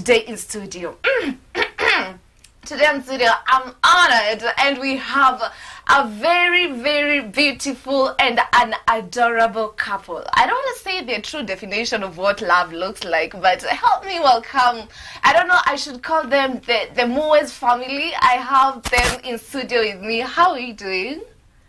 Today in studio. Today in studio, I'm honored, and we have a very, very beautiful and an adorable couple. I don't want to say the true definition of what love looks like, but help me welcome, I don't know, I should call them the Moes family. I have them in studio with me. How are you doing?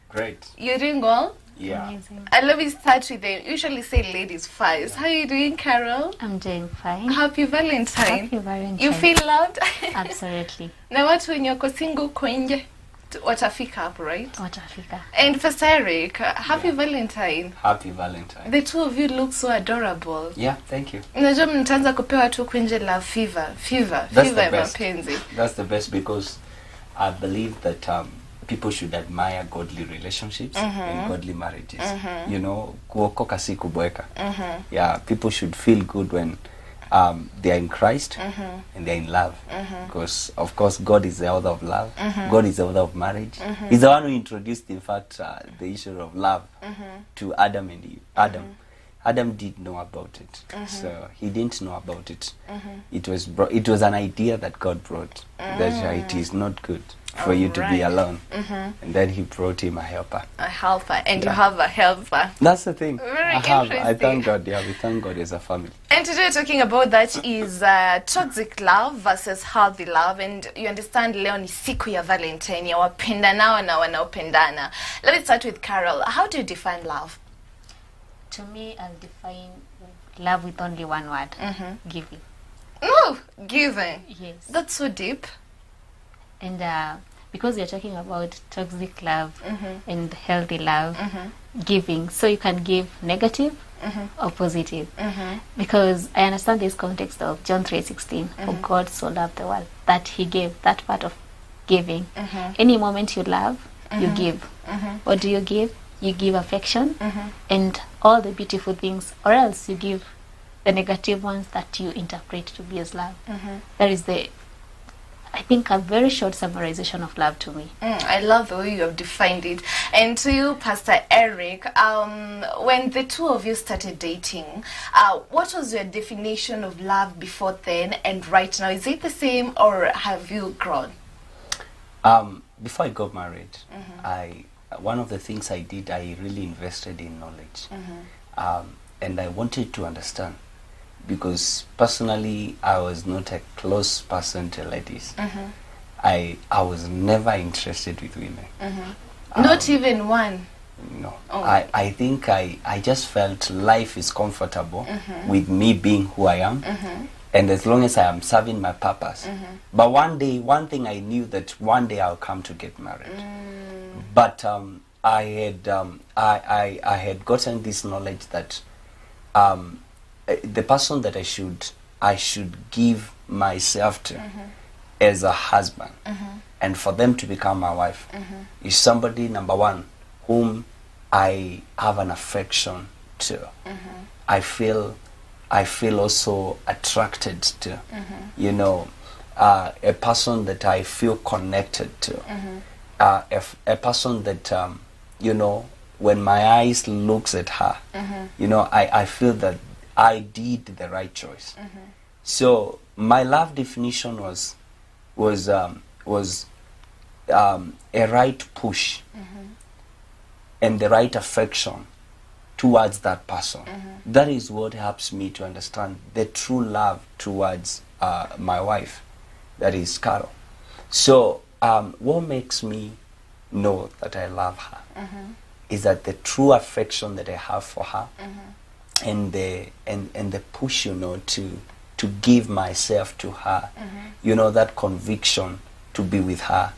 Great. You're doing well? Yeah. Amazing. Let me start with them. Usually say ladies first. How are you doing, Carol? I'm doing fine. Happy Valentine. Happy Valentine. You feel loved? Absolutely. Na watu wenye wako single kwenye watafika hapo, right? Watafika. And Pastor Eric, happy Valentine. Happy Valentine. The two of you look so adorable. Yeah, thank you. Unajua mtaanza kupewa tu kwenye love fever ya mapenzi. That's the best, because I believe that people should admire godly relationships and godly marriages. You know, kuokoka si kubweka. Yeah, people should feel good when they are in Christ and they are in love. Because, of course, God is the author of love. God is the author of marriage. He's the one who introduced, in fact, the issue of love to Adam and Eve. Adam did know about it, so he didn't know about it. It was an idea that God brought, that it is not good for you to be alone. And then he brought him a helper. A helper, and you have a helper. That's the thing. Very interesting. I thank God. Yeah, we thank God as a family. And today we're talking about that is toxic love versus healthy love. And you understand, leo ni siku ya Valentine, ya wapendanao na wanaopendana. Let me start with Carol. How do you define love? To me, I'll define love with only one word. Giving. Oh, giving. Yes. That's so deep. And because you're talking about toxic love and healthy love, giving. So you can give negative or positive. Because I understand this context of John 3:16. For God so loved the world that he gave, that part of giving. Any moment you love, you give. What do you give? You give affection and all the beautiful things, or else you give the negative ones that you interpret to be as love. That is I think, a very short summarization of love to me. I love the way you have defined it. And to you, Pastor Eric, when the two of you started dating, what was your definition of love before then and right now? Is it the same, or have you grown? Before I got married, one of the things I did, I really invested in knowledge. And I wanted to understand, because personally I was not a close person to ladies. I was never interested with women. Not even one? No. Oh. I think I just felt life is comfortable with me being who I am, and as long as I am serving my purpose. But one thing I knew, that one day I'll come to get married. But I had gotten this knowledge that the person that I should give myself to as a husband, and for them to become my wife, is somebody, number one, whom I have an affection to. I feel also attracted to. You know, a person that I feel connected to. A person that you know, when my eyes looks at her, you know, I feel that I did the right choice. So my love definition was a right push and the right affection towards that person. That is what helps me to understand the true love towards my wife, that is Carol. So what makes me know that I love her is that the true affection that I have for her, and the push, you know, to give myself to her, you know, that conviction to be with her,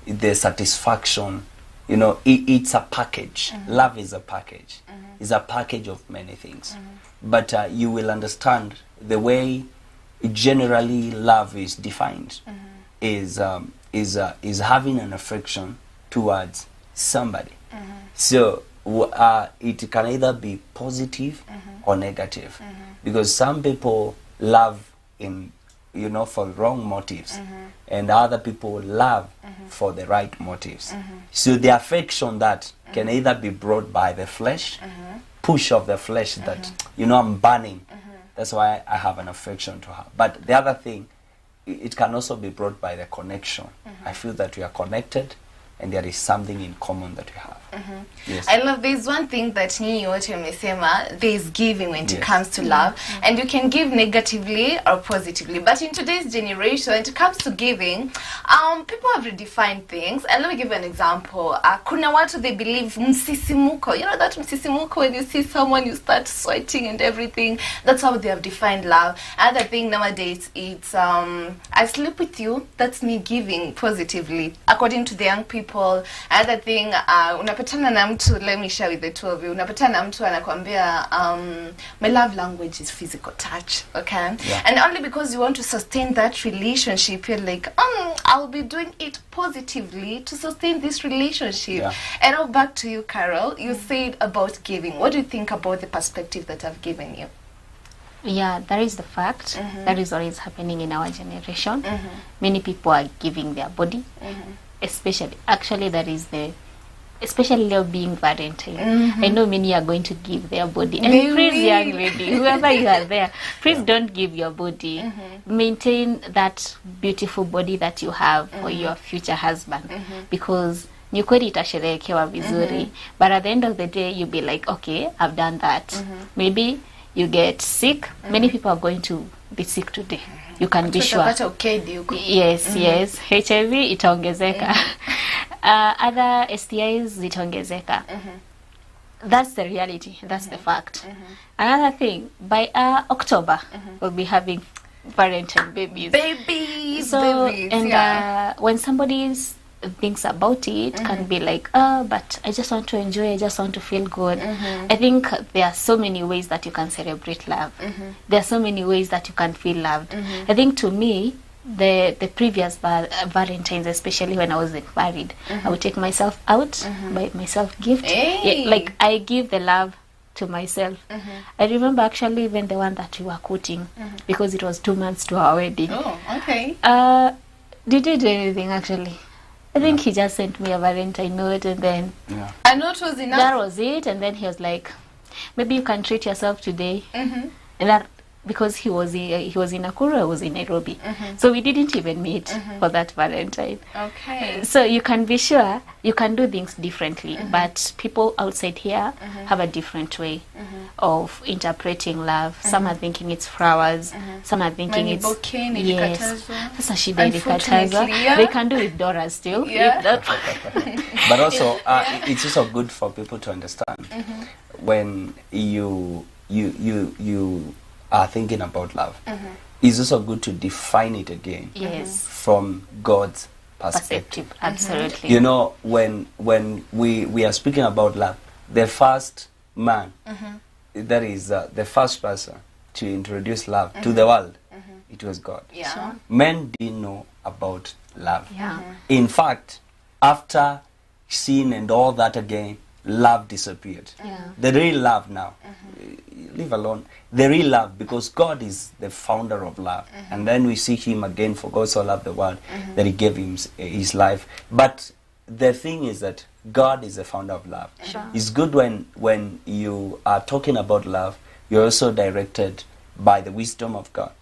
the satisfaction, you know, it's a package. Love is a package. It's a package of many things. But you will understand the way generally love is defined is having an affection towards somebody. So it can either be positive or negative, because some people love in, you know, for wrong motives, and other people love for the right motives. So the affection that can either be brought by the flesh, push of the flesh, that, you know, I'm burning, That's why I have an affection to her. But the other thing, it can also be brought by the connection. I feel that we are connected and there is something in common that we have. Yes. I love, there's one thing that nyinyi wote mmesema, there is giving when it Yes. comes to love, and you can give negatively or positively, but in today's generation when it comes to giving, people have redefined things. And let me give you an example. Kuna watu, they believe msisimuko, you know that msisimuko, when you see someone you start sweating and everything. That's how they have defined love. Another thing nowadays, it's I sleep with you, that's me giving positively according to the young people. Another thing, unapatana na mtu, let me share with the two of you, unapatana na mtu anakuambia my love language is physical touch, okay? Yeah. And only because you want to sustain that relationship, you're like, I'll be doing it positively to sustain this relationship. Yeah. And now back to you, Carol. You said about giving. What do you think about the perspective that I've given you? Yeah, that is the fact. That is what is happening in our generation. Many people are giving their body, especially, actually, that is the, especially love being Valentine. I know many are going to give their body. And They please, will. young lady, whoever you are there, please don't give your body. Maintain that beautiful body that you have for your future husband, because ni kweli itasherehekewa vizuri, but at the end of the day you'll be like, okay, I've done that. Maybe you get sick. Many people are going to be sick today. You can be sure. Utapata ukedi huko. Yes, yes. HIV itaongezeka. Other STIs zitaongezeka. That's the reality. That's the fact. Another thing, by October, we'll be having Valentine babies. Babies, So, babies, and yeah. when somebody thinks about it, can be like, but I just want to enjoy, I just want to feel good. I think there are so many ways that you can celebrate love. There are so many ways that you can feel loved. I think to me, the previous Valentines, especially when I wasn't married, I would take myself out, buy myself gift. Hey. Yeah, like I give the love to myself. I remember actually even the one that we were quoting, because it was 2 months to our wedding. Oh, okay. Did you do anything actually? I think he just sent me a Valentine note, and then Yeah. I know it was enough. that was it. And then he was like, maybe you can treat yourself today. And that, because he was in Nakuru, I was in Nairobi, so we didn't even meet for that Valentine. Okay. So you can be sure you can do things differently, but people outside here have a different way of interpreting love. Some are thinking it's flowers, some are thinking Mani it's bouquet, yes. nilikatazwa. Sasa shida ilikatazwa. Unfortunately, yeah. They can do with Dora still. Yeah. If that But also, it's also good for people to understand when you are thinking about love. It's also good to define it again yes, from God's perspective. perspective, absolutely. You know, when we are speaking about love, the first man, that is the first person to introduce love to the world, it was God. Yeah. Sure. Men didn't know about love. Yeah. In fact, after sin and all that again, love disappeared. Yeah. The real love now, leave alone, the real love, because God is the founder of love. And then we see him again, for God so loved the world that he gave him his life. But the thing is that God is the founder of love. Sure. It's good when you are talking about love, you're also directed by the wisdom of God.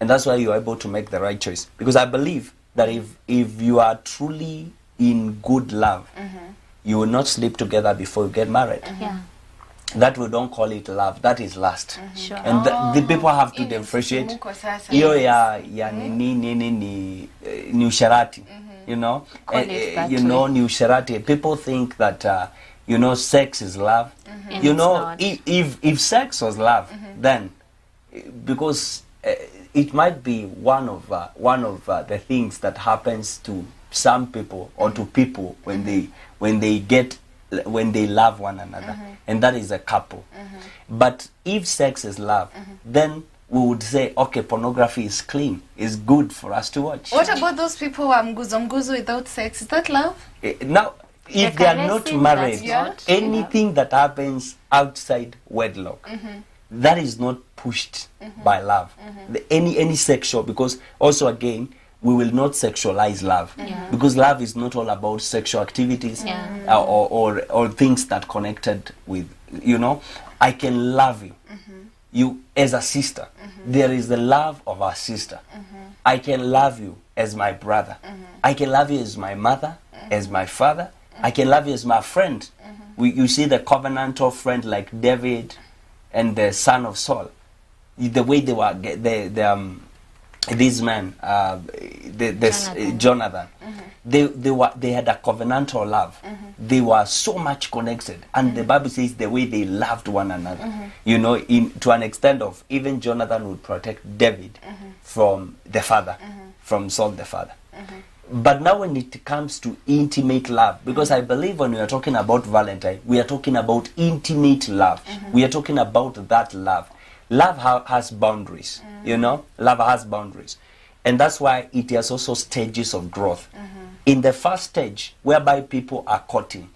And that's why you're able to make the right choice. Because I believe that if you are truly in good love, you will not sleep together before you get married. Yeah. That we don't call it love, that is lust. Sure. And the people have to Ili differentiate. msimuko sasa. Hiyo ya ni usherati, you know. Call it that You know, way. ni usherati. People think that you know, sex is love. And You it's know, not. if sex was love, then because it might be one of the things that happens to some people or to people when they love one another, and that is a couple. But if sex is love, then we would say, okay, pornography is clean, is good for us to watch. What about those people who are mguzo without sex? Is that love? Now, if The they are not caressing, married, that's not anything that happens outside wedlock, that is not pushed by love. Any sexual, because also again, we will not sexualize love, because love is not all about sexual activities or things that connected with, you know. I can love you you as a sister. There is the love of our sister. I can love you as my brother. I can love you as my mother, as my father. I can love you as my friend. You see the covenantal friend like David and the son of Saul. The way they were, these men, Jonathan. They had a covenantal love. They were so much connected, and the Bible says the way they loved one another. You know, to an extent of even Jonathan would protect David from the father, from Saul the father. But now when it comes to intimate love, because I believe when we are talking about Valentine, we are talking about intimate love. We are talking about that love. Love has boundaries, you know. Love has boundaries. And that's why it has also stages of growth. In the first stage, whereby people are courting,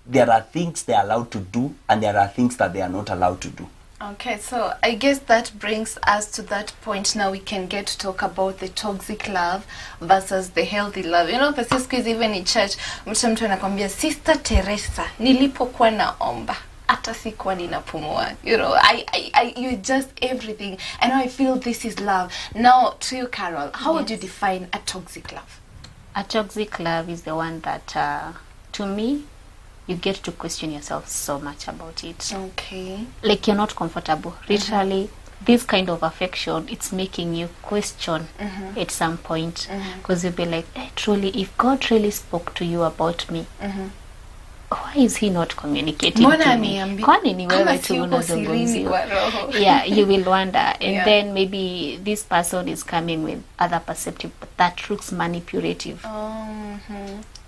there are things they are allowed to do and there are things that they are not allowed to do. Okay, so I guess that brings us to that point. Now we can get to talk about the toxic love versus the healthy love. You know, the sisters even in church, mtu anakwambia, Sister Teresa, nilipokuwa naomba, hata sikuwa ninapumua. You know, you just everything. And I feel this is love. Now, to you, Carol, how would you define a toxic love? A toxic love is the one that, to me, you get to question yourself so much about it. Okay. Like you're not comfortable. Literally, this kind of affection, it's making you question at some point. Because you'll be like, hey, truly, if God really spoke to you about me, why is he not communicating to me? Kwani ni wewe tu unazungumziwa? Yeah, you will wonder. And then maybe this person is coming with other perceptive, but that looks manipulative.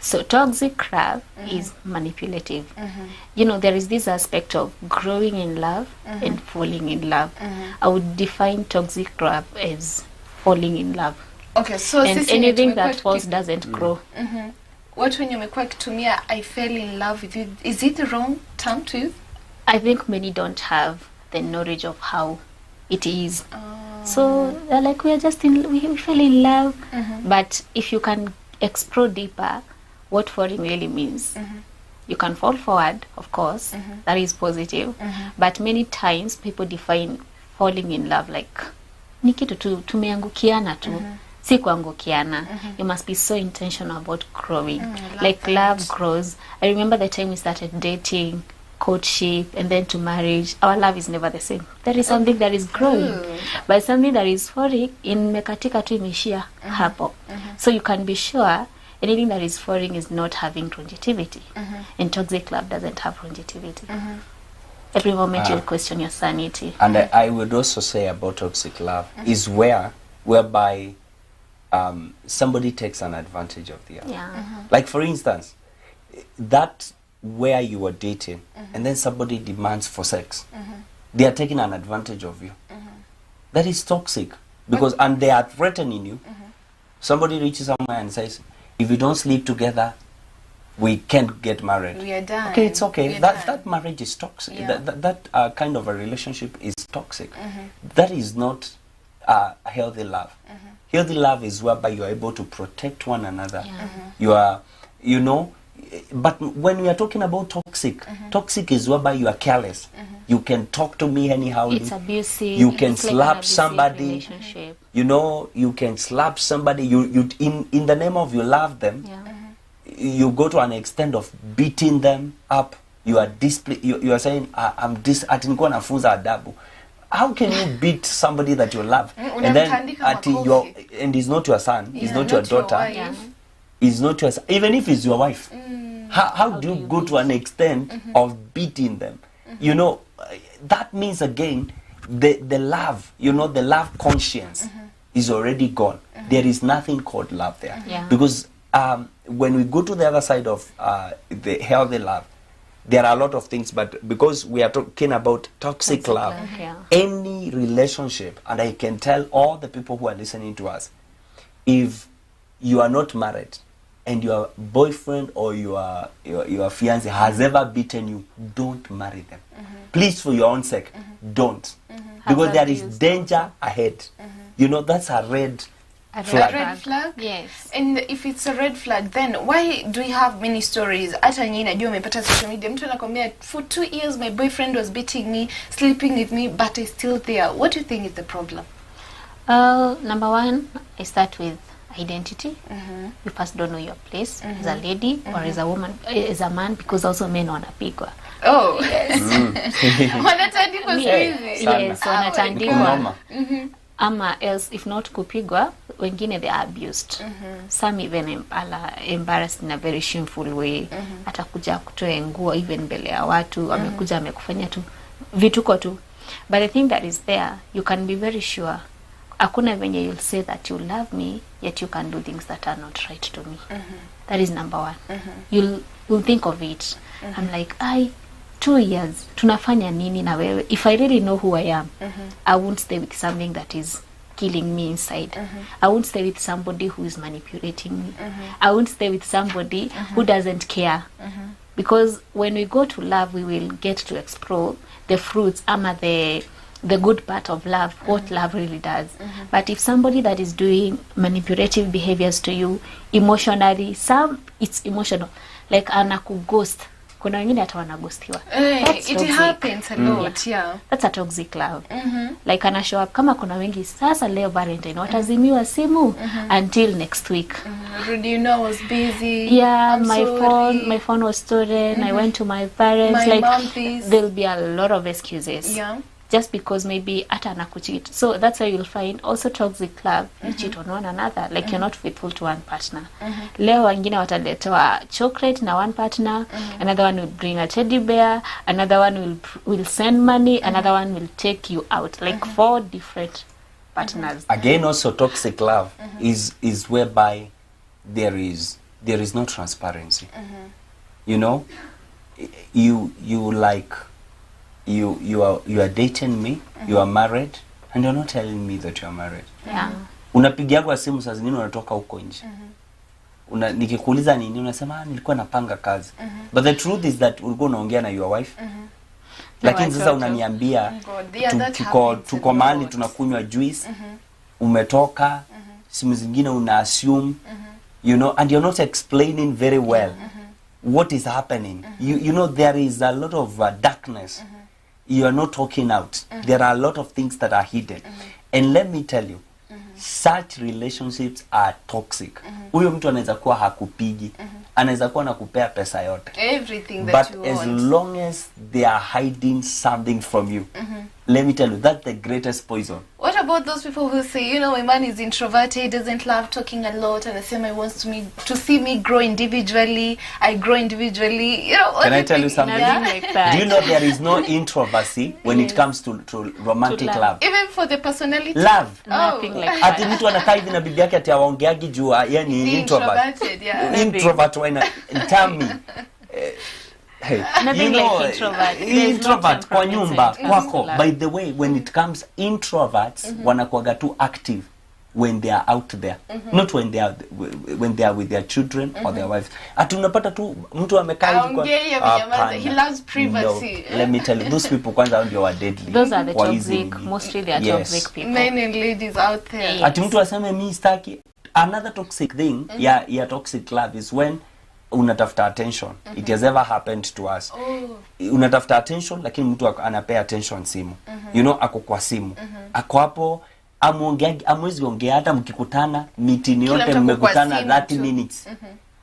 So toxic love is manipulative. You know, there is this aspect of growing in love and falling in love. I would define toxic love as falling in love. Okay, so and anything that falls doesn't grow. What when you kutumia I fell in love with you, is it the wrong term to use? I think many don't have the knowledge of how it is. So they're like, we fell in love. But if you can explore deeper what falling really means, you can fall forward, of course, that is positive. But many times people define falling in love like ni kitu tu tumeangukiana tu. Si kuangukiana. You must be so intentional about growing. Like love grows. I remember the time we started dating, courtship, and then to marriage. Our love is never the same. There is something that is growing, but something that is falling in mekatika tu imeshia hapo. So you can be sure anything that is falling is not having longevity. And toxic love doesn't have longevity. Every moment you'll question your sanity. And I would also say about toxic love is whereby somebody takes an advantage of the other. Like for instance, that where you were dating and then somebody demands for sex, they are taking an advantage of you. That is toxic because and they are threatening you. Somebody reaches somewhere and says, if we don't sleep together, we can't get married. We are done. Okay, it's okay. That marriage is toxic. That kind of a relationship is toxic. That is not a healthy love. Healthy love is whereby you are able to protect one another. You are, you know, but when we are talking about toxic, toxic is whereby you are careless. You can talk to me anyhow. It's abusive. You can it's slap like somebody. You know, you can slap somebody. You in the name of you love them. You go to an extent of beating them up. You are you are saying atinikuwa nafunza adabu. How can you beat somebody that you love and then and he's not your son, he's not your daughter, he's not your son, even if he's your wife? How do you go to an extent of beating them? You know, that means again the love, you know, the love conscience is already gone. There is nothing called love there. Because when we go to the other side of the healthy love, there are a lot of things, but because we are talking about toxic love, any relationship, and I can tell all the people who are listening to us, if you are not married and your boyfriend or your fiancé has ever beaten you, don't marry them. Please, for your own sake, don't. Because there is danger ahead. You know, that's a red A Flag. red flag? Yes. And if it's a red flag, then why do we have many stories? Hata nyinyi najua umepata social media, mtu anakwambia for 2 years my boyfriend was beating me, sleeping with me, but he's still there. What do you think is the problem? Number one, I start with identity. You first don't know your place as a lady or as a woman, as a man, because also men wanapigwa. Oh, yes. Wanatandikwa siku hizi. Yes, wanatandikwa. Noma. Ama else, if not kupigwa, wengine they are abused. Some even embarrassed in a very shameful way. Atakuja kutoa nguo even mbele ya watu, amekuja amekufanya tu vituko tu. But the thing that is there, you can be very sure. Hakuna venye you'll say that you love me, yet you can do things that are not right to me. That is number one. You'll think of it. I'm like, 2 years, tunafanya nini na wewe? If I really know who I am, I won't stay with something that is killing me inside. I won't stay with somebody who is manipulating me. I won't stay with somebody who doesn't care. Because when we go to love, we will get to explore the fruits, ama the good part of love, what love really does. But if somebody that is doing manipulative behaviors to you emotionally, it's emotional, like anakughost. Kuna wengine hata wanaghostiwa. It happens a lot, yeah. That's a toxic love. Like ana show up kama kuna wengi sasa leo Valentine watazimiwa simu until next week. Do you know I was busy? Yeah, I'm my phone was stolen. I went to my parents. My like mom, please. There'll be a lot of excuses. Yeah. Just because maybe hata anakucheat. So that's why you'll find also toxic love. You cheat on one another. Like you're not faithful to one partner. Leo wengine wataletewa chocolate na one partner. Another one will bring a teddy bear. Another one will send money. Another one will take you out. Like 4 different partners. Again, also toxic love is whereby there is no transparency. You know, you are dating me, you are married, and you're not telling me that you are married. Yeah. Unapigiagwa simu saa zingine unatoka huko nje. Nikikuuliza nini unasema nilikuwa napanga kazi. But the truth is that ulikuwa unaongea na your wife. Lakini sasa unaniambia tuko mahali tunakunywa juice. Umetoka, simu zingine una assume, you know, and you're not explaining very well what is happening. You know there is a lot of darkness. You are not talking out. There are a lot of things that are hidden. And let me tell you, such relationships are toxic. Huyo mtu anaweza kuwa hakupigi, anaweza kuwa nakupea pesa yote. Everything that you want. But as long as they are hiding something from you, let me tell you, that's the greatest poison. What about those people who say, you know, my man is introverted, doesn't love talking a lot, and the same he wants to see me grow individually, I grow individually, you know. Can I tell you something? Like that. Do you know there is no introversy when it comes to romantic To love. love? Even for the personality? Love. Nothing like that. Ati mtu anakaa hivi na bibi yake ati aongeagi juu yani introvert. Introverted, yeah. Introvert wena tell me. Hey, Nothing you know, like introvert. There is no introvert kwa temperament nyumba when it comes to kwako. love. By the way, when it comes introverts wanakuwaga too active when they are out there, not when they are with their children or their wives. Ati unapata tu mtu amekaa hivi kwa he loves privacy. No, let me tell you, those people kwanza ndio wa deadly. Those are the Kwa hizi toxic, nini. mostly they are Yes. toxic people. Men and ladies out there. Yeah. Ati mtu aseme mi staki. Another toxic thing ya toxic love is when unatafuta attention. It has ever happened to us. Unatafuta attention lakini mtu anapea attention simu. You know, ako kwa simu. Ako hapo amwezi ongea hata mkikutana meeting yote mtu ako kwa mmekutana simu 30 tu. minutes.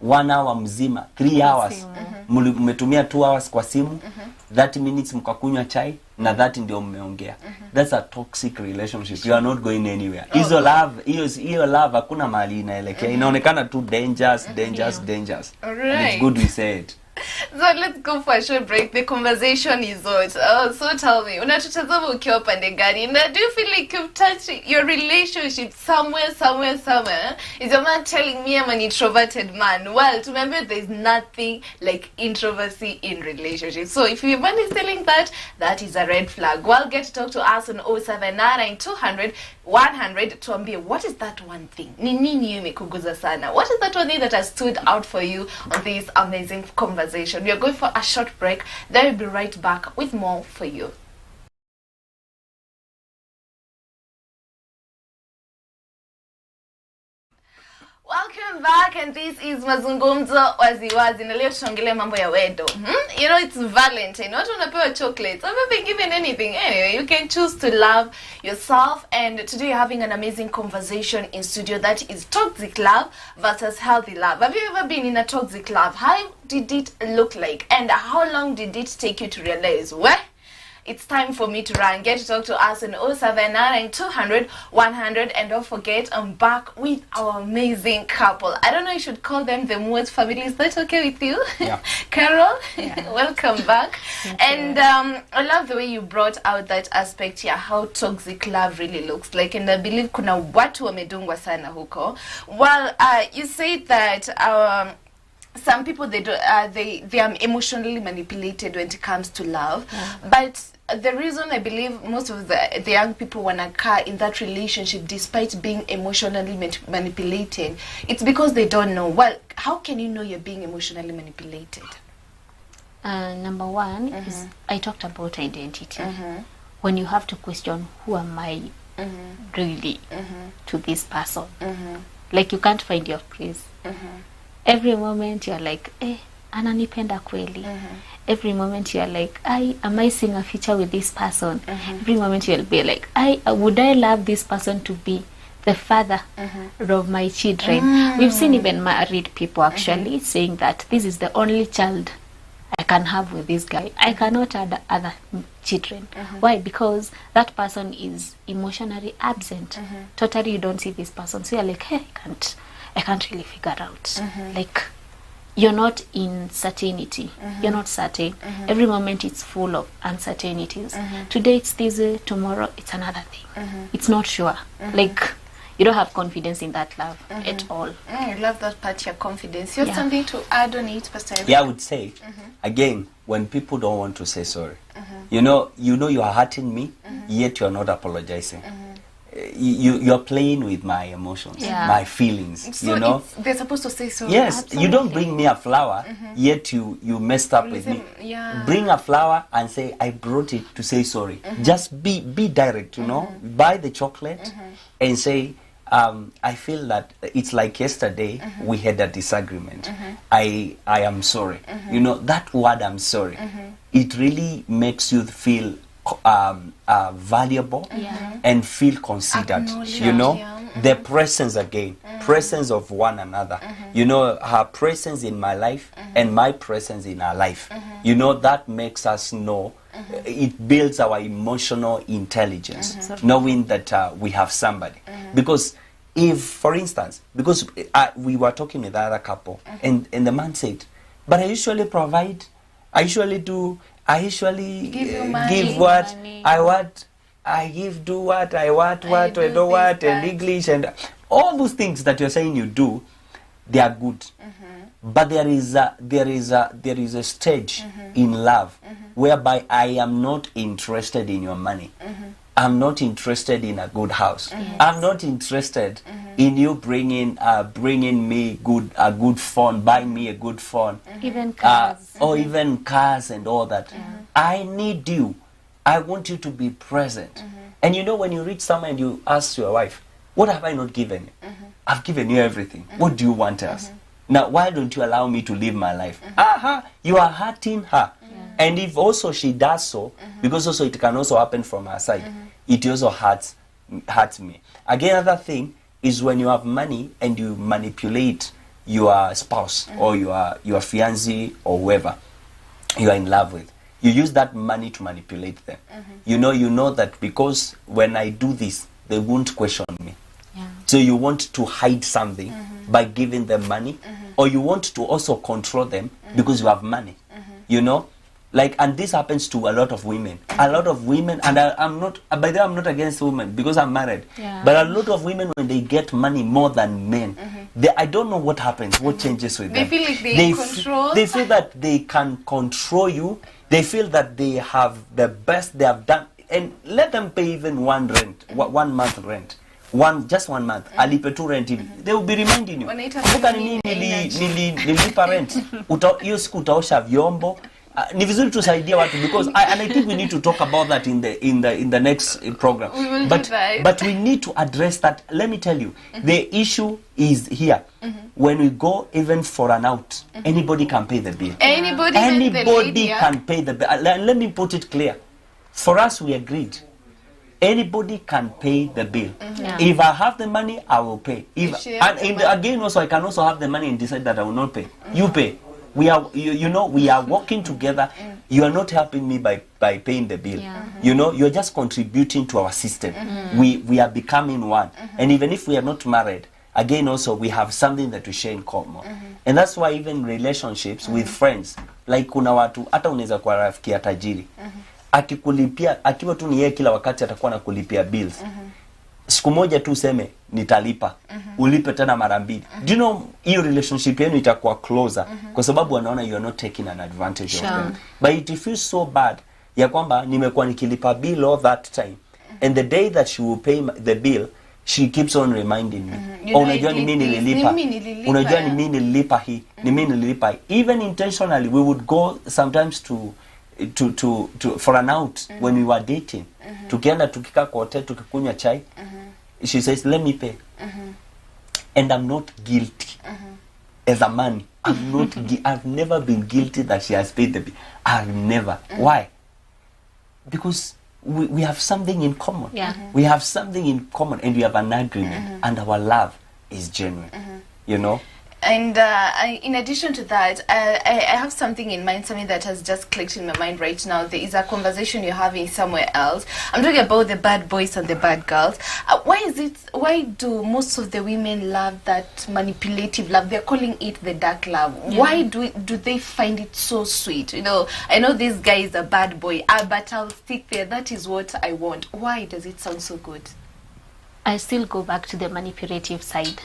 1 hour mzima, 3 hours. Mmetumia 2 hours kwa simu. 30 minutes mkakunywa chai na 30 ndio mmeongea. That's a toxic relationship. You are not going anywhere. Hiyo love hakuna mahali inaelekea. Inaonekana tu dangerous. All And right. it's good we say it. So let's go for a short break. The conversation is on. So tell me, unatutazama ukiwa pande gani? Do you feel like you've touched your relationship somewhere? Is your man telling me I'm an introverted man? Well, to remember, there's nothing like introversy in relationships. So if your man is telling that is a red flag. Well, get to talk to us on 0799 200 100 tuambie, what is that one thing? Ni nini imekuguza sana? What is that one thing that has stood out for you on this amazing conversation? We are going for a short break. Then we'll be right back with more for you. Welcome back, and this is Mazungumzo, Wazi. Na leo tunaongelea mambo ya wedo. You know, it's Valentine. Watu wanapewa chocolates. I've never been given anything. Anyway, you can choose to love yourself. And today you're having an amazing conversation in studio that is toxic love versus healthy love. Have you ever been in a toxic love? How did it look like? And how long did it take you to realize? Well, it's time for me to run. Get to talk to us on 079 200 100. And don't forget, I'm back with our amazing couple. I don't know, you should call them the Moors family. Is that okay with you? Yeah. Carol, Yeah. welcome back. Thank And you. I love the way you brought out that aspect here, how toxic love really looks like. And I believe kuna watu wamedungwa sana huko. Well, you said that some people, they are emotionally manipulated when it comes to love. Yeah. But the reason I believe most of the young people wanna car in that relationship despite being emotionally manipulated, it's because they don't know. Well, how can you know you're being emotionally manipulated? Number one is, I talked about identity. When you have to question, who am I really to this person? Like, you can't find your place. Every moment you're like, ananipenda kweli. Every moment you're like, am I seeing a future with this person? Every moment you'll be like, would I love this person to be the father of my children? We've seen even married people actually saying that this is the only child I can have with this guy. I cannot add other children. Why? Because that person is emotionally absent. Totally, you don't see this person. So you're like, hey, I can't really figure out. Like, you're not in certainty. You're not certain. Every moment it's full of uncertainties. Today it's this way, tomorrow it's another thing. It's not sure. Like, you don't have confidence in that love at all. I love that part, your confidence. You have Yeah. something to add on it, Pastor Eric? Yeah, I would say, again, when people don't want to say sorry, you know you are hurting me, yet you're not apologizing. You're playing with my emotions, Yeah. my feelings, So you know. they're supposed to say sorry. Yes, you don't bring me a flower, yet you messed up with me. Yeah. Bring a flower and say, I brought it to say sorry. Just be direct, you know. Buy the chocolate and say, I feel that it's like yesterday we had a disagreement. I am sorry. You know, that word, I'm sorry, it really makes you feel valuable and feel considered. Acknowledged, You know, yeah. the presence again, presence of one another. You know, her presence in my life and my presence in her life. You know, that makes us know. It builds our emotional intelligence, knowing that we have somebody. Because if, for instance, because we were talking with another couple, and the man said, but I usually provide, I usually do, I usually Give you money. give what Money. I want, I give, do what I want, what I do don't want, this, and that. English, and all those things that you're saying you do, they are good. But there is a stage in love whereby I am not interested in your money. I'm not interested in a good house. I'm not interested in you bringing me a good phone, buying me a good phone, Even cars. or even cars and all that. I need you. I want you to be present. And you know, when you reach somewhere and you ask your wife, what have I not given you? I've given you everything. What do you want else? Now, why don't you allow me to live my life? You are hurting her. And if also she does so, because also it can also happen from her side, it also hurts me. Again, another thing is when you have money and you manipulate your spouse or your fiancé or whoever you are in love with. You use that money to manipulate them. You know that because when I do this, they won't question me. Yeah. So you want to hide something by giving them money, or you want to also control them because you have money. You know, like, and this happens to a lot of women. A lot of women, and I'm not, by the way, I'm not against women because I'm married. Yeah. But a lot of women, when they get money more than men, I don't know what happens, what changes with They them. feel like they f- control. They feel that they can control you. They feel that they have the best they have done, and let them pay even one month rent. Just 1 month. Alipe tu rent hivi. They will be reminding you. Wanaita Kumbuka nini? nilipa rent. Hiyo siku utaosha vyombo. ni vizuri tusaidia watu, because and I think we need to talk about that in the next program. We will but do that. but we need to address that. Let me tell you, the issue is here. When we go even for an out, anybody can pay the bill. Anybody Can pay the bill. Let me put it clear. For us, we agreed. Anybody can pay the bill. If I have the money, I will pay. Again, also I can also have the money and decide that I will not pay. You pay. We are, we are working together. You are not helping me by paying the bill. You're just contributing to our system. We are becoming one. And even if we are not married, again, also we have something that we share in common. And that's why even relationships with friends, like kuna watu hata unaweza kuwa rafiki ya tajiri, akikulipia, akiwa tu ni yeye kila wakati atakuwa anakulipia bills. Siku moja tu useme nitalipa, ulipe tena mara mbili. Do you know, hiyo relationship yenu itakuwa closer kwa sababu anaona you are not taking an advantage of them. But it feels so bad ya kwamba nimekuwa nikilipa bill all that time, and the day that she will pay the bill, she keeps on reminding me. Unajua ni mimi nililipa. Unajua ni mimi nililipa hii. Ni mimi nililipa. Even intentionally, we would go sometimes to for an out when we were dating. Tukienda tukika kwa hotel tukikunywa chai. She says, let me pay. And I'm not guilty. As a man, I've never been guilty that she has paid the bill. I've never. Why? Because we have something in common. We have something in common, and we have an agreement, and our love is genuine. And in addition to that, I have something in mind, something that has just clicked in my mind right now. There is a conversation you're having somewhere else. I'm talking about the bad boys and the bad girls. Why do most of the women love that manipulative love? They're calling it the dark love. Why do they find it so sweet? I know this guy is a bad boy, but I'll stick there. That is what I want. Why does it sound so good? I still go back to the manipulative side.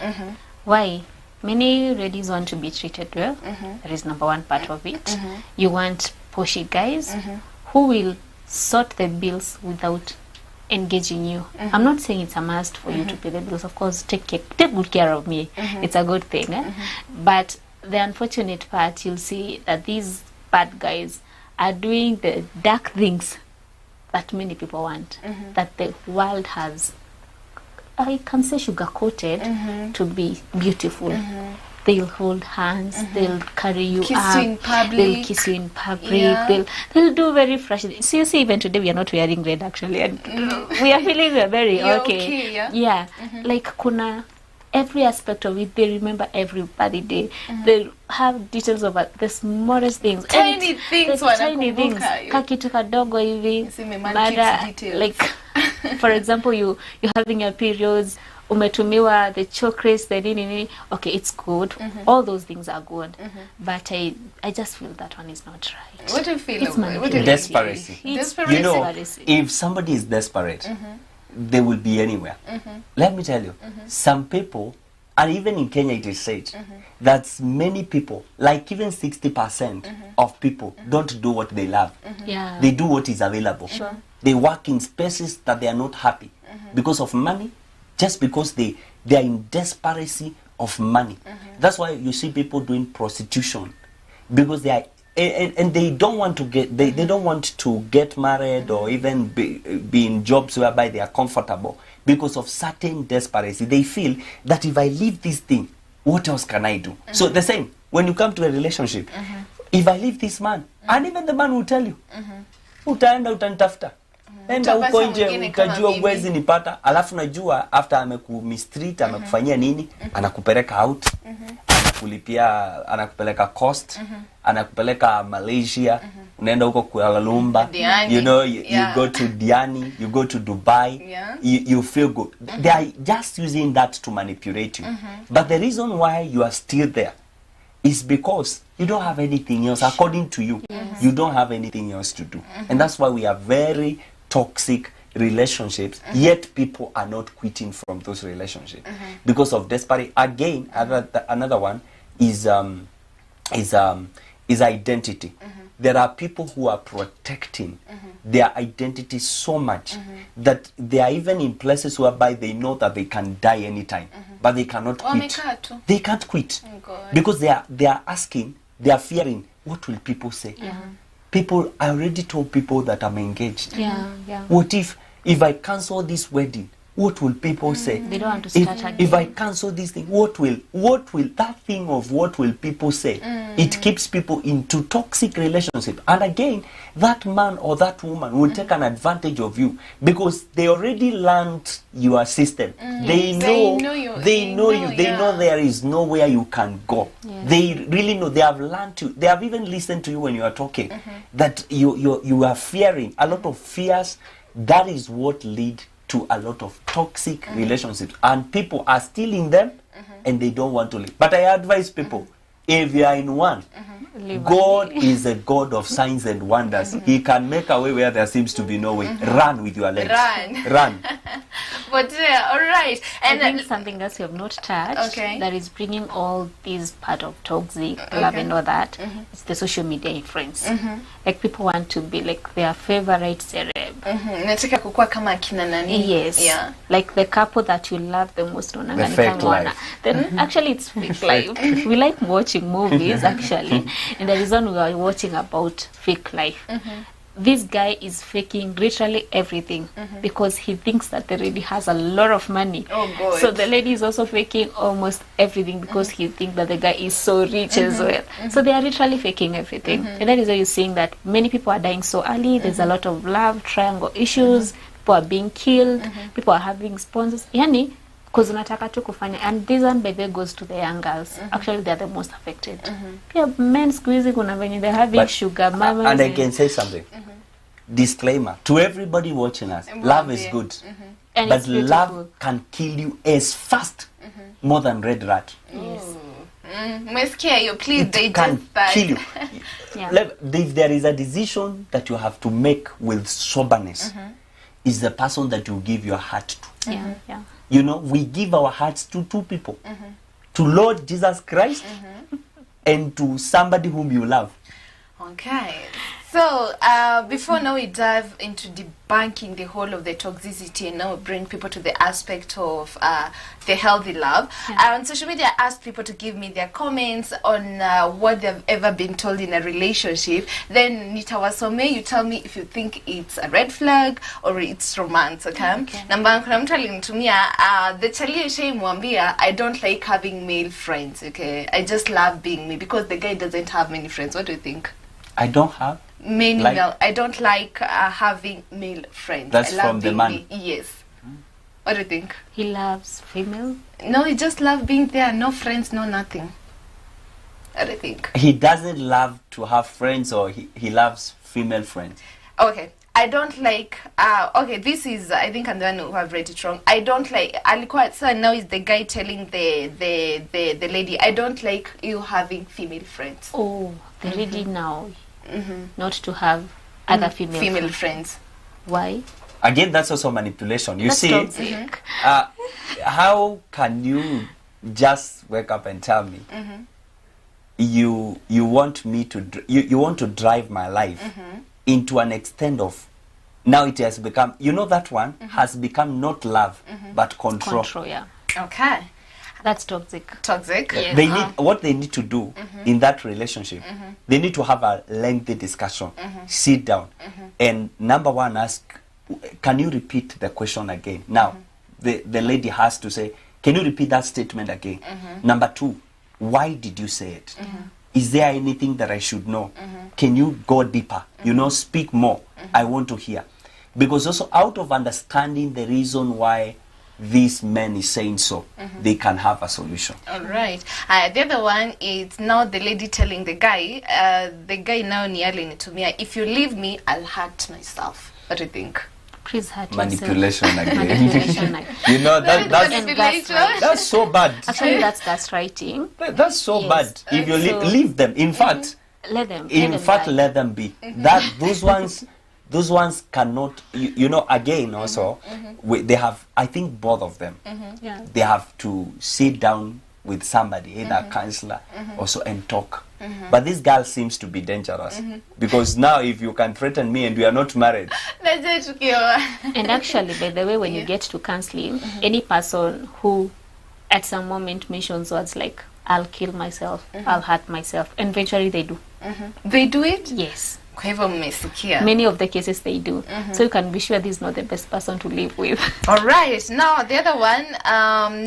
Why? Many ladies want to be treated well. That is number one part of it. You want pushy guys who will sort the bills without engaging you. I'm not saying it's a must for you to pay the bills. Of course, take good care of me. It's a good thing. But the unfortunate part, you'll see that these bad guys are doing the dark things that many people want, that the world has, I can say, sugar-coated to be beautiful. They'll hold hands, they'll carry you Kiss up, you in public. they'll kiss you in public, they'll do very fresh. So you see, even today we are not wearing red actually, and we are feeling very okay. Like kuna every aspect of it, they remember everybody day. They have details about the smallest things, tiny things, kakitu kadogo hivi, like for example, you're having your periods, umetumiwa the chocolates, the nini. Okay, it's good. All those things are good. But I just feel that one is not right. What do you feel? It's Desperation. If somebody is desperate, they will be anywhere. Let me tell you, some people, and even in Kenya it is said, that many people, like even 60% of people, don't do what they love. They do what is available. They work in spaces that they are not happy because of money, just because they are in desperacy of money. That's why you see people doing prostitution, because they are, and they don't want to get, they don't want to get married or even be in jobs whereby they are comfortable because of certain desperacy. They feel that if I leave this thing, what else can I do? So the same when you come to a relationship, if I leave this man, and even the man will tell you, utaenda utanitafuta, enda huko nje utajua uwezi nipata, alafu najua after amekumistreat, amekufanyia nini, anakupeleka out, anakulipia, anakupeleka cost, anakupeleka Malaysia, unaenda huko Kuala Lumpur, you go to Diani, you go to Dubai, you feel good. They are just using that to manipulate you. But the reason why you are still there is because you don't have anything else. According to you, you don't have anything else to do. And that's why we have very toxic relationships, yet people are not quitting from those relationships because of desperate. Again, another one is identity. There are people who are protecting their identity so much that they are even in places whereby they know that they can die anytime, but they cannot quit. They can't quit because they are asking, they are fearing, what will people say? People, I already told people that I'm engaged. Yeah, yeah. What if I cancel this wedding? What will people say? They don't want to start again. If I cancel this thing, what will that thing of what will people say? It keeps people into toxic relationship. And again, that man or that woman will take an advantage of you because they already learned your system. They know you. They know there is nowhere you can go. Yeah. They really know. They have learned to. They have even listened to you when you are talking. That you are fearing a lot of fears. That is what lead to a lot of toxic relationships, and people are still in them and they don't want to leave. But I advise people, if you are in one, God is a God of signs and wonders. He can make a way where there seems to be no way. Run with your legs. Run. But all right, and I think something else you have not touched that is bringing all these part of toxic love and all that, it's the social media influence. Like people want to be like their favorite celeb. Nataka kukua kama akina nani. Yes. Yeah. Like the couple that you love the most. The fake life. Then actually it's fake life. We like watching movies actually, and the reason we are watching about fake life. This guy is faking literally everything because he thinks that the lady has a lot of money. Oh God. So the lady is also faking almost everything because he thinks that the guy is so rich as well. So they are literally faking everything. And that is why you're seeing that many people are dying so early. There's a lot of love triangle issues. People are being killed. People are having sponsors. Yani, because unataka tu kufanya, and this one by the way goes to the young girls. Actually, they are the most affected. Pia men squeezing kuna venye they're having sugar mamas. And I can say something. Disclaimer to everybody watching us: love is good, And but it's beautiful. love can kill you as fast, more than red rat. Yes. Mwesikia you, please It can digest that. kill you. Yeah. If there is a decision that you have to make with soberness, is the person that you give your heart to. Yeah. Yeah. You know, we give our hearts to two people, to Lord Jesus Christ and to somebody whom you love. Okay. So, before now we dive into debunking the whole of the toxicity and now bring people to the aspect of the healthy love. On social media, I asked people to give me their comments on what they've ever been told in a relationship. Then, nitawasome, you tell me if you think it's a red flag or it's romance, okay? Namba kuna mtu alinitumia, the chali shaimwambia, I don't like having male friends, okay? I just love being me because the guy doesn't have many friends. What do you think? I don't have Many like, male. I don't like having male friends. That's I love from the being man. me. Yes. What do you think? He loves female. No, he just love being there. No friends, no nothing. What do you think? He doesn't love to have friends, or he loves female friends. Okay. I don't like okay, this is I think I'm the one who have read it wrong. I don't like alikuwa so now is the guy telling the lady, I don't like you having female friends. Oh, the lady now not to have other female friends. Why? Again, that's also manipulation. You That's see, toxic. how can you just wake up and tell me you want me to you want to drive my life into an extent of now it has become, you know, that one has become not love but control. Control, yeah. Okay. That's toxic. Toxic. Yes. They need what they need to do in that relationship. They need to have a lengthy discussion, sit down, and number one, ask, can you repeat the question again? Now, the lady has to say, can you repeat that statement again? Number two, why did you say it? Is there anything that I should know? Can you go deeper? You know, speak more. I want to hear. Because also out of understanding the reason why this man is saying so, they can have a solution. All right. The other one is now the lady telling the guy now ni to me, if you leave me, I'll hurt myself. What do you think? Please hurt Manipulation yourself. again. Manipulation again. You know, Manipulation. that's so bad. Actually, that's gaslighting. That's so Yes. bad. If you So- leave them, in fact, Let them. let them be. That those ones cannot. You know, again also, they have. I think both of them. Yeah. They have to sit down with somebody, either a counselor, also, and talk. But this girl seems to be dangerous because now, if you can threaten me and we are not married, And actually, by the way, when you get to counseling, any person who at some moment mentions words like, I'll kill myself, I'll hurt myself, and eventually they do. They do it? Yes. Kwa hivyo mmesikia. Many of the cases they do. So you can be sure this is not the best person to live with. All right. Now the other one.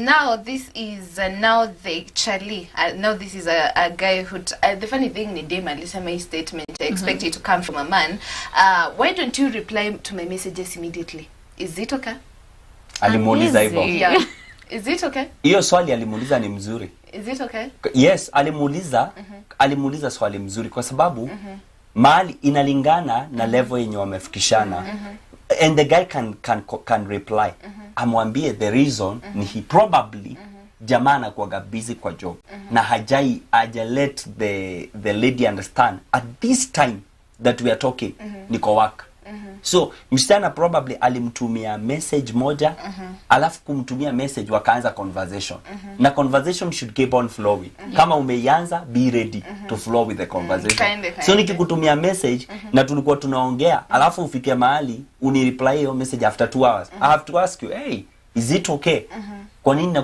Now this is now the Charlie. Now this is a guy who. The funny thing, ni dem alisema hii statement. I expect it to come from a man. Why don't you reply to my messages immediately? Is it okay? Alimuuliza hivyo. Yeah. Is it okay? Hiyo swali alimuuliza ni mzuri. Is it okay? Yes, alimuuliza swali mzuri kwa sababu mahali inalingana na level yenye wamefikishana. And the guy can reply. Amwambie the reason ni he probably jamaa anakuwa busy kwa job na haja let the lady understand at this time that we are talking niko work. So msichana probably alimtumia message moja alafu kumtumia message wakaanza conversation. Na conversation should keep on flowing. Kama umeianza, be ready to flow with the conversation. So nikikutumia message na tulikuwa tunaongea alafu ufike mahali unireply your message after 2 hours. I have to ask you, hey, is it okay? Kwa nini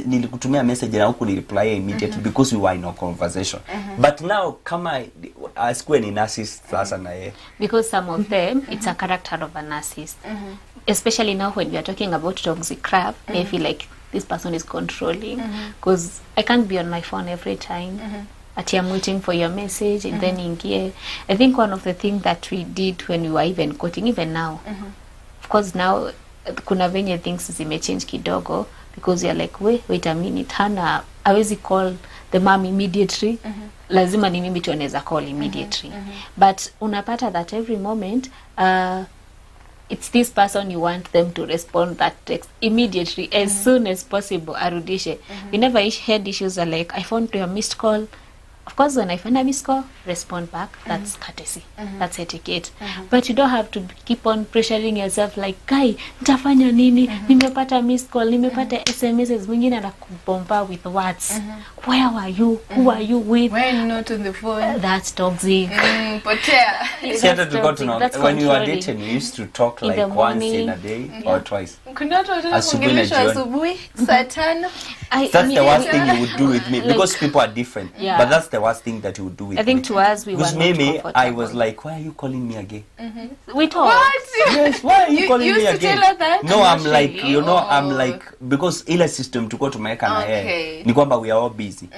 nilikutumia message na huku ni reply immediately because we were in a conversation. But now kama askwe ni narcissist sasa na yeye. Because some of them it's a character of a narcissist. Especially now when we are talking about toxic crap, I feel like this person is controlling because I can't be on my phone every time. I'm waiting for your message and then ingie. I think one of the things that we did when we were even quoting, even now, of course now kuna venye things zimechange kidogo because you're like wait a minute, hana hawezi call the mom immediately. Lazima ni mimi tu anaweza call immediately. But unapata that every moment it's this person you want them to respond that text immediately as soon as possible arudishe. We never had issues are like I found your missed call. Of course, when I find a missed call, respond back. That's courtesy. That's etiquette. But you don't have to keep on pressuring yourself like, guy, nitafanya nini? Nimepata missed call, nimepata SMSs, mwingine anakubomba with words. Where were you? Who are you with? When not on the phone. That's toxic. Potea. When you are dating, you used to talk like once in a day or twice. Asubuhi, saa 5. That's the worst thing you would do with me because people are different. Yeah. But that's the worst thing that you would do with me. I think to us we were not comfortable. I was like, why are you calling me again? We talk. What? Yes, why are you calling me used again? to tell her that? No, I'm Not like, really. you know, I'm like, because ile system tuko tumeweka na yeye ni kwamba we are all busy.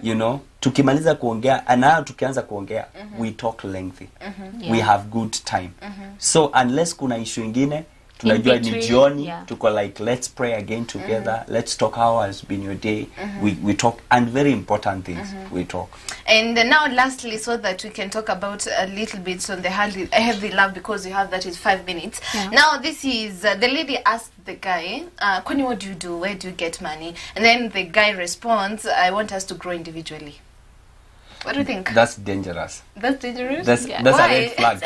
You know, tukimaliza kuongea na tukianza kuongea we talk lengthy. We have good time. So unless kuna issue ingine tunajua ni jioni, tuko like let's pray again together, let's talk how has been your day. We talk, and very important things we talk. And now lastly, so that we can talk about a little bit on the healthy love, because you have that is 5 minutes. Now this is the lady asked the guy, Kwani, what do you do? Where do you get money? And then the guy responds, I want us to grow individually. What do you think? That's dangerous. That's dangerous? That's a red flag.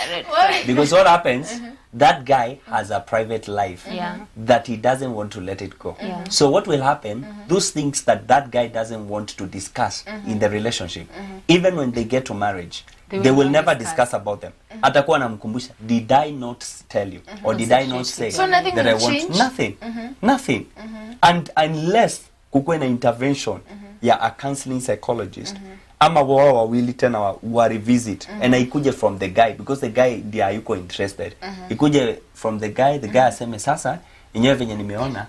Because what happens, that guy has a private life that he doesn't want to let it go. So what will happen, those things that guy doesn't want to discuss in the relationship, even when they get to marriage, they will never discuss about them. Atakuwa anamkumbusha, did I not tell you? Or did I not say so nothing that will I want? change? Nothing. And unless kukuwe na intervention ya a counseling psychologist, ama wao wawili tena wa revisit and ikuje from the guy, because the guy ndiye hayuko interested. Ikuje from the guy aseme sasa yenyewe venye nimeona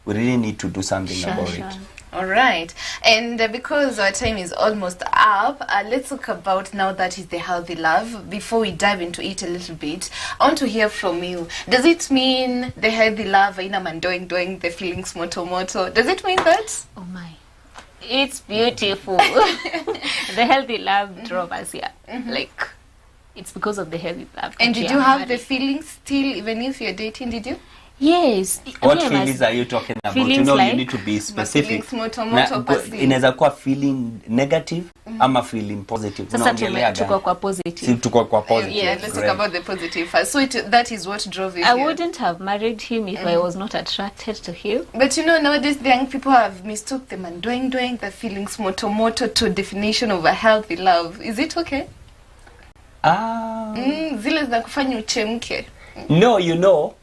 we really need to do something about it. All right. And because our time is almost up, let's talk about now that is the healthy love. Before we dive into it a little bit, I want to hear from you. Does it mean the healthy love aina mandoing doing the feelings moto? Does it mean that? Oh my. It's beautiful. The healthy love drove us here. Like, it's because of the healthy love. And did you have the feelings still, even if you're dating, did you? Yes. What feelings are you talking about? You know, like, you need to be specific. Inaweza kuwa feeling negative ama feeling positive. Sasa tuko kwa positive. Tuko kwa positive. Yeah, let's talk about the positive first. So that is what drove you I here. wouldn't have married him if I was not attracted to him. But you know, nowadays the young people have mistook the man doing the feelings moto to definition of a healthy love. Is it okay? Zile za kufanya uchemke. No, you know,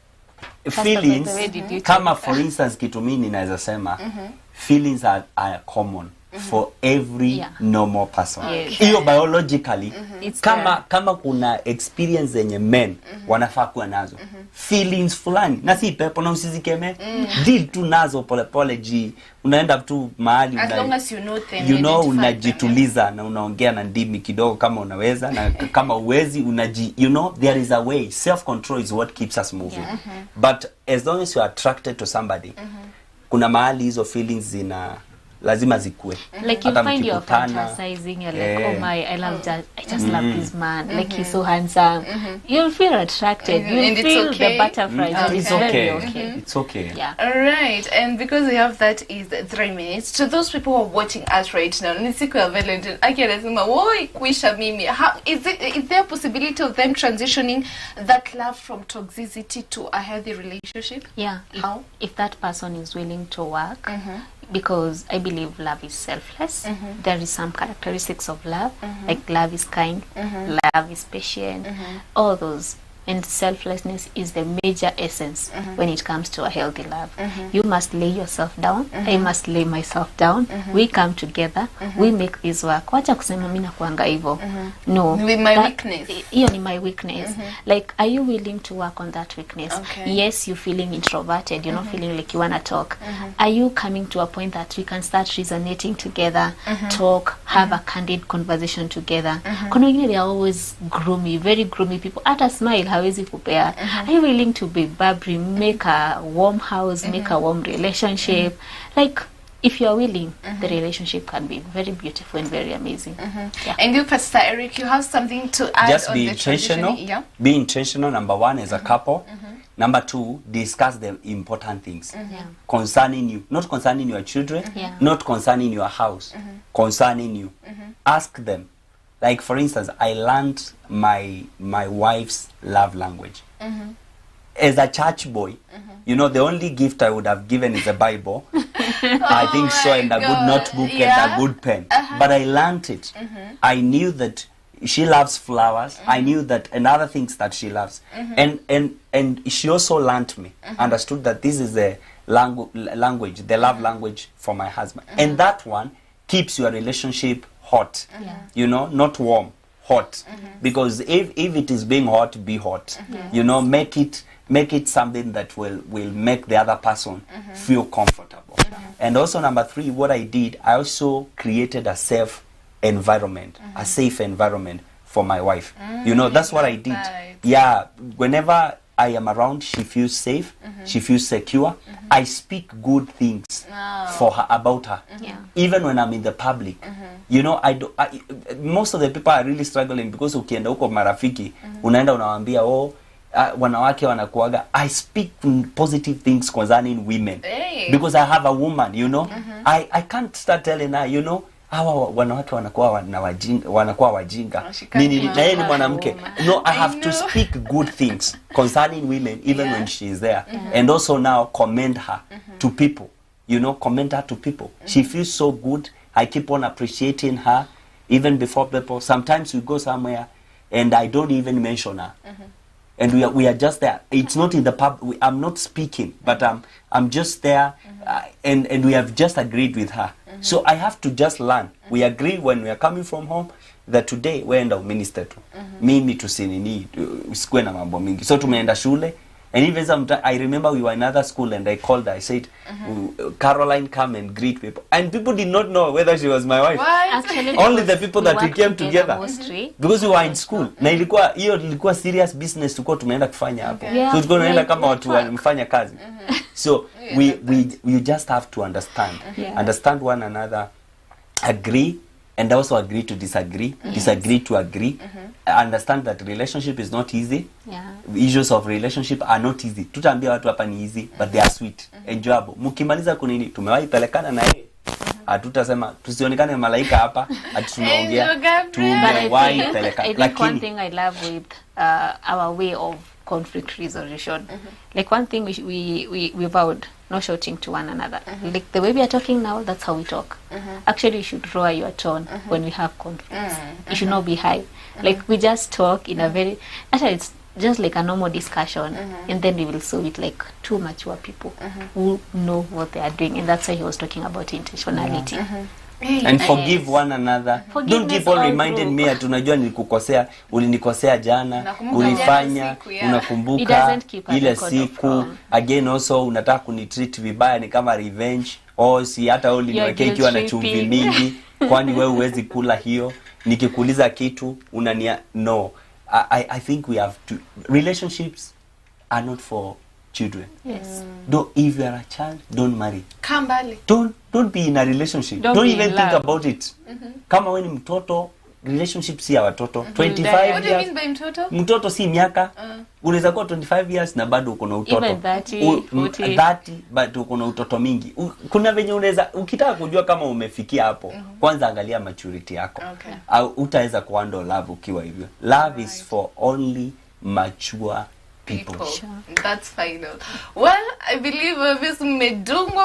feelings kama for instance kitu mimi ninaweza sema feelings are common for every normal person. Yes. Hiyo biologically It's kama kuna experience zenye men wanafaa kuwa nazo, feelings fulani na si pepo na usizikeme, deal tu nazo polepole ji unaenda tu mahali as long as you know them, you know, identify unajituliza na unaongea na ndimi kidogo kama unaweza, na kama uwezi you know, there is a way. Self control is what keeps us moving. But as long as you are attracted to somebody, kuna mahali hizo feelings zina lazima zikue. Like you find you're fantasizing, you're like, oh my, I just love this man, like he's so handsome. You'll feel attracted, you'll feel the butterflies. It's very okay. It's okay. Yeah. Alright, and because we have that is 3 minutes, to those people who are watching us right now, ni siku ya Valentine, akianasema, woi kuisha mimi, is there a possibility of them transitioning that love from toxicity to a healthy relationship? Yeah. How? If that person is willing to work, because I believe love is selfless. There is some characteristics of love, like love is kind, love is patient, all those. And selflessness is the major essence when it comes to a healthy love. You must lay yourself down. I must lay myself down. We come together. We make this work. Wacha kusema mimi nakuanga hivyo. No. With my weakness. Hiyo ni my weakness. Like, are you willing to work on that weakness? Okay. Yes, you're feeling introverted. You're not feeling like you want to talk. Are you coming to a point that we can start resonating together, talk, have a candid conversation together? Kuna wengine they are always gloomy, very gloomy people. Hata smile hawezi kupea. Are you willing to be bubbly, make a warm house, make a warm relationship? Like, if you are willing, the relationship can be very beautiful and very amazing. Yeah. And you, Pastor Eric, you have something to add Just on be the intentional. transitioning? Yeah. Be intentional, number 1, as a couple. Number 2, discuss the important things concerning you, not concerning your children, not concerning your house, concerning you. Ask them. Like, for instance, I learned my wife's love language. As a church boy, you know, the only gift I would have given is a Bible. I think so, and a good notebook and a good pen. But I learned it. I knew that she loves flowers. I knew that, and other things that she loves. And she also learned me, understood that this is the language, the love language for my husband. And that one keeps your relationship hot, you know, not warm, hot. Because if it is being hot, be hot. You know, make it something that will make the other person feel comfortable. And also number 3, what I did, I also created a safe environment for my wife. You know, that's what I did. Right. Yeah, whenever I am around, she feels safe, she feels secure. I speak good things for her, about her. Even when I'm in the public. You know, most of the people are really struggling because ukienda huko marafiki, unaenda unawaambia, wanawake wanakuaga. I speak positive things concerning women. Because I have a woman, you know. I can't start telling her, you know, hawa wanawake wanakuwa wajinga. Nini na yeye ni mwanamke. No, I have to speak good things concerning women even when she is there. And also now commend her to people. You know, commend her to people. She feels so good. I keep on appreciating her even before people. Sometimes we go somewhere and I don't even mention her. And we are just there. It's not in the pub. I'm not speaking, but I'm just there, and we have just agreed with her. So I have to just learn. We agree when we are coming from home that today weenda minister tu. Mimi tusinini usikue na mambo mingi. So tumeenda shule, and even sometimes I remember we were in another school and I called her. I said, Caroline, come and greet people. And people did not know whether she was my wife. Actually, only the people that we came together. Mostly. Because we were in school. Na ilikuwa serious business tulikuwa tumeenda kufanya hapo. So tulikuwa tunaenda kama watu wanafanya kazi. So we just have to understand. Understand one another, agree, and also agree to disagree, disagree to agree. Understand that relationship is not easy. Issues of relationship are not easy. Tutaambia watu hapa ni easy, but they are sweet, enjoyable. Mkimaliza kunini, tumewahi pelekana na yeye. Hatutasema tusionekane malaika hapa, atunaongea. Tumewahi pelekana. I think one thing I love with our way of conflict resolution. Like, one thing we vowed, no shouting to one another. Like the way we are talking now, that's how we talk. Actually, you should lower your tone when we have conflicts. You should not be high. Like, we just talk in a very, actually it's just like a normal discussion, and then we will solve it like two mature people who know what they are doing. And that's why he was talking about intentionality. And forgive one another. Don't Forgiveness keep on all reminding through. me tunajua nilikukosea, ulinikosea jana, Nakumbuka ulifanya, jana siku, yeah. It unakumbuka doesn't keep a ile record of siku. wrong. Again also unataka kunitreat vibaya ni kama revenge. Si hata wewe uliniwekea ikiwa na chumvi mingi, kwani wewe huwezi kula hiyo. Nikikuuliza kitu unania no. I think we have to, relationships are not for children. Yes. If you are a child, don't marry. Kambali. Don't be in a relationship. Don't Don't be even in think love. about it. Kama wewe ni mtoto, relationship si ya watoto. 25 What do you years. mean by mtoto? Mtoto si miaka. Unaweza kuwa 25 years na bado uko na utoto. Even 30, 40. 30 bado uko na utoto mingi. Kuna venye unaweza ukitaka kujua kama umefikia hapo, kwanza angalia maturity yako. Okay. Au utaweza kuhandle love ukiwa hivyo. Love is for only mature people. Sure. That's final. Well, I believe this medungo.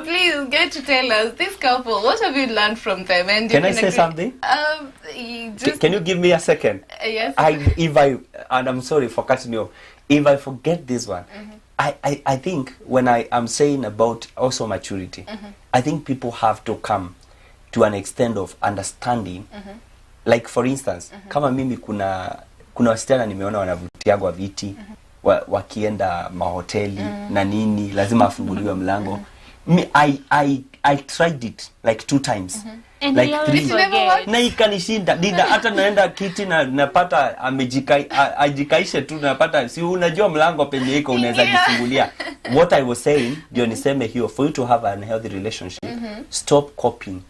Please get to tell us, this couple, what have you learned from them? And Can I say something? Can you give me a second? Yes. And I'm sorry for cutting you off. If I forget this one, I think when I am saying about also maturity, I think people have to come to an extent of understanding. Like for instance, kama mimi kuna wasichana nimeona wanavutiagwa viti, wakienda mahoteli na nini, lazima afunguliwe mlango. I tried it like 2 times. And Like we 3. always forget. Na ikanishinda. Dida hata naenda kiti na napata ajikaishe tu, napata si unajua mlango penye iko unaweza jifungulia. What I was saying ndio niseme hiyo, for you to have an healthy relationship, stop copying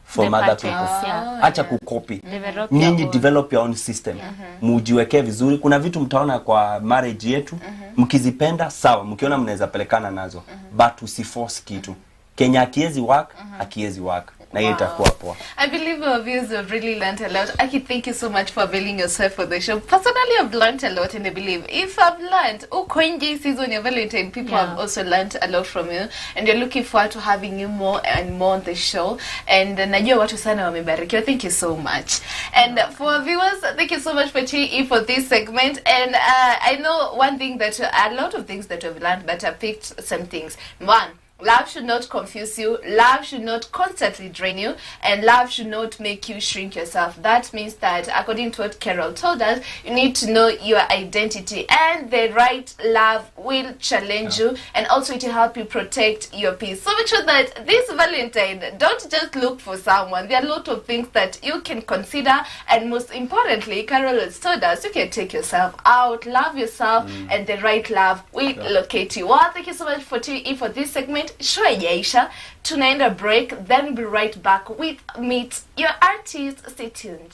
from The other patterns, people. yeah. Acha kukopi. Develop Nyinyi your own. develop your own system. Mujiwekee vizuri. Kuna vitu mtaona kwa marriage yetu, mkizipenda sawa, mkiona mnaweza pelekana nazo, but usiforce kitu. Kenya akiezi work, akiezi work. Na hiyo itakuwa poa. I believe our viewers have really learned a lot. Aki, thank you so much for availing yourself for the show. Personally, I've learned a lot, and I believe if I've learned, Koinji season your Valentine, people have also learned a lot from you, and you're looking forward to having you more and more on the show. And najua watu sana wamebarikiwa. Thank you so much. And for our viewers, thank you so much for tuning in for this segment. And I know one thing that a lot of things that we've learned, but I picked some things. One, love should not confuse you. Love should not constantly drain you. And love should not make you shrink yourself. That means that, according to what Carol told us, you need to know your identity. And the right love will challenge you. And also it will help you protect your peace. So make sure that this Valentine, don't just look for someone. There are a lot of things that you can consider. And most importantly, Carol has told us, you can take yourself out, love yourself, and the right love will locate you. Well, thank you so much for tuning in for this segment. Show haijaisha, tunaenda break, then we'll be right back with Meet Your Artist. Stay tuned.